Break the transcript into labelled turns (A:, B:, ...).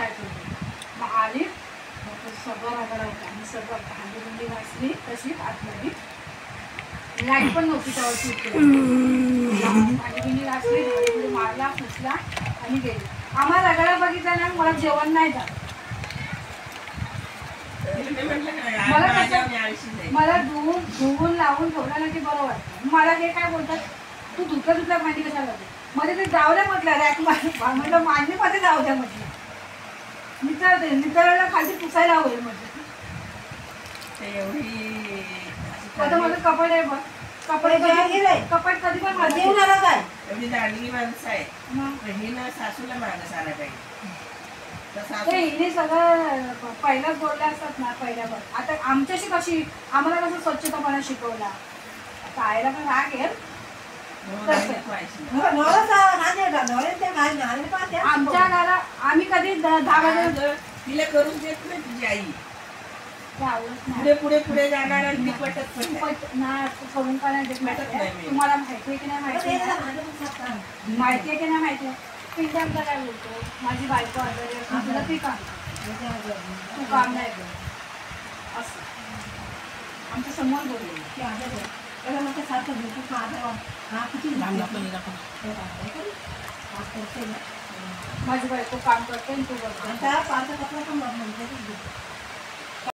A: जायचं होतं. मग आली सगळं रगडा होता आणि सगळं भांडी बुंडी घासली तशीच आतमध्ये. लाईट पण नव्हती तेव्हा. भांडी बिंडी घासली, झाडू मारला, पुसला आणि गेली. आम्हाला रगडा बघितला ना मला जेवण नाही जात. मला धुवून लावून ठेवला ना की बरं वाटतं. मला हे काय बोलतात, तू धुतल्या भांडी कशाला जाते. मध्ये ते जाऊ द्या म्हटलं, रॅक म्हटलं मांडणीमध्ये जाऊ द्या म्हटलं, नितळायला खाली पुसायला होईल म्हटलं. आता माझं कपडे आहे बघ, कपडे कपड कधी पण माझे येऊन आला काय.
B: एवढी दांडगी माणसं आहे, ही ना सासूला माणूस आला पाहिजे.
A: हिने सगळं पहिलाच बोलले असतात ना पहिल्यावर. आता आमच्याशी कशी आम्हाला कसं स्वच्छतापणा शिकवला, आता आईला पण राग येईल. आमच्या घरात आम्ही कधी 10 वाजता
B: तिला करून देत नाही तुझी आई. पुढे पुढे पुढे जाणार आणि ती पटत
A: नाही करून का नाही देत नाही. तुम्हाला माहिती आहे की नाही माहिती आहे की नाही माहिती आहे. पिंड आमचा काय बोलतो, माझी बायको आजारी असं तुला ते काम तू काम नाही असं आमच्या समोर बोलले की आजारी त्याला मग सारखं भेटू हा किती माझी बायको काम करते आणि तू बघतो. पाच कपडा पण म्हणते